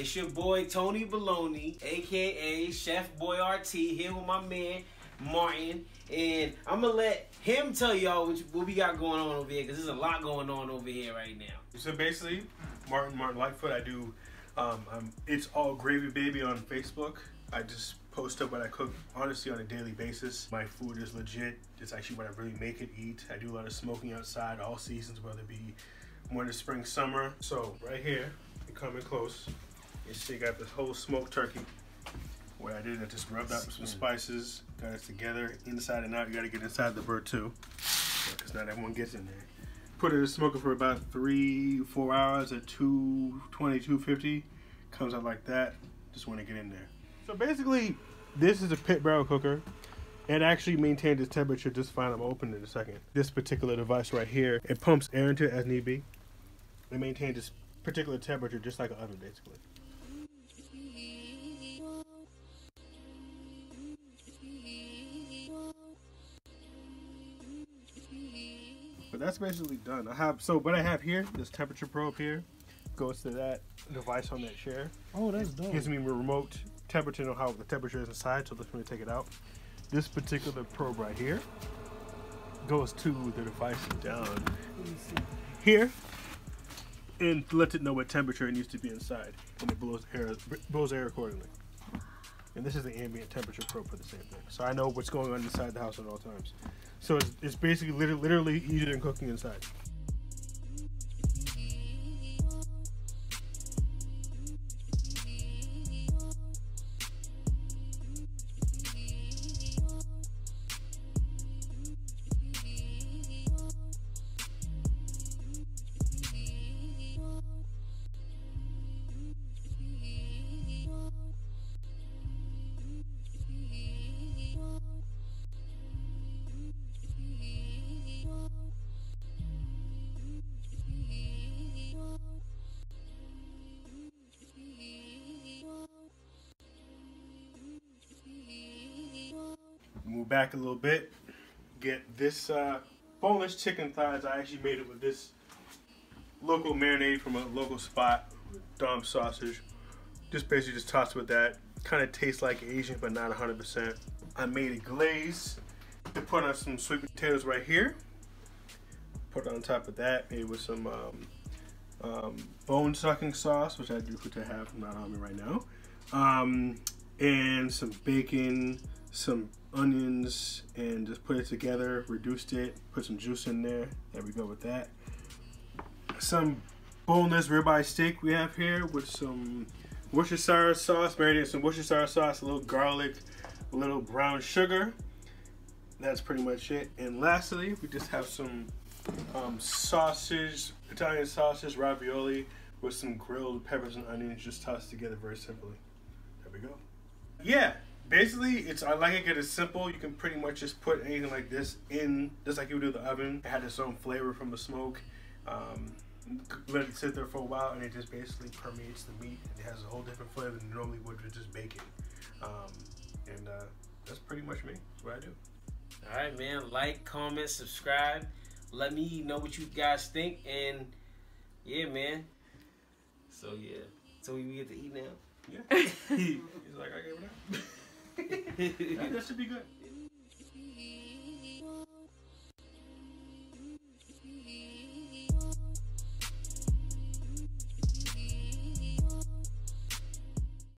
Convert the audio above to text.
It's your boy Tony Baloney, aka Chef Boy RT, here with my man Martin, and I'm gonna let him tell y'all what we got going on over here, because there's a lot going on over here right now. So basically, Martin Lightfoot. I do It's All Gravy Baby on Facebook. I just post up what I cook, honestly, on a daily basis. My food is legit. It's actually what I really make it eat. I do a lot of smoking outside all seasons, whether it be winter, spring, summer. So right here, you come in close, you see, got this whole smoked turkey. What I did, I just rubbed up with some spices, got it together, inside and out. You gotta get inside the bird too, because not everyone gets in there. Put it in the smoker for about 3-4 hours at 220, 250. Comes out like that. Just want to get in there. So basically, this is a pit barrel cooker. It actually maintains its temperature just fine. I'm opening it in a second. This particular device right here, it pumps air into it as need be. It maintains this particular temperature just like an oven, basically. But that's basically done. What I have here, this temperature probe here, goes to that device on that chair. Oh, that's dope. Gives me a remote temperature to know how the temperature is inside, so let me take it out. This particular probe right here goes to the device down here and lets it know what temperature it needs to be inside, and it blows air accordingly. And this is the ambient temperature probe for the same thing, so I know what's going on inside the house at all times. So it's basically literally easier than cooking inside. Move back a little bit, get this boneless chicken thighs. I actually made it with this local marinade from a local spot, Dom sausage. Just basically just toss it with that. Kind of tastes like Asian, but not 100%. I made a glaze to put on some sweet potatoes right here. Put it on top of that, made with some bone sucking sauce, which I have not on me right now, and some bacon, some onions, and just put it together, reduced it, put some juice in there. There we go with that. Some boneless ribeye steak we have here with some Worcestershire sauce, marinated some Worcestershire sauce, a little garlic, a little brown sugar. That's pretty much it. And lastly, we just have some sausage, Italian sausage, ravioli with some grilled peppers and onions, just tossed together very simply. There we go. Yeah. Basically, I like it simple. You can pretty much just put anything like this in, just like you would do the oven. It had its own flavor from the smoke. Let it sit there for a while, and it just basically permeates the meat. It has a whole different flavor than you normally would with just bacon. That's pretty much me. That's what I do. All right, man. Like, comment, subscribe. Let me know what you guys think, and yeah, man. So yeah, so we get to eat now. Yeah. He's like, I gave it up. That should be good.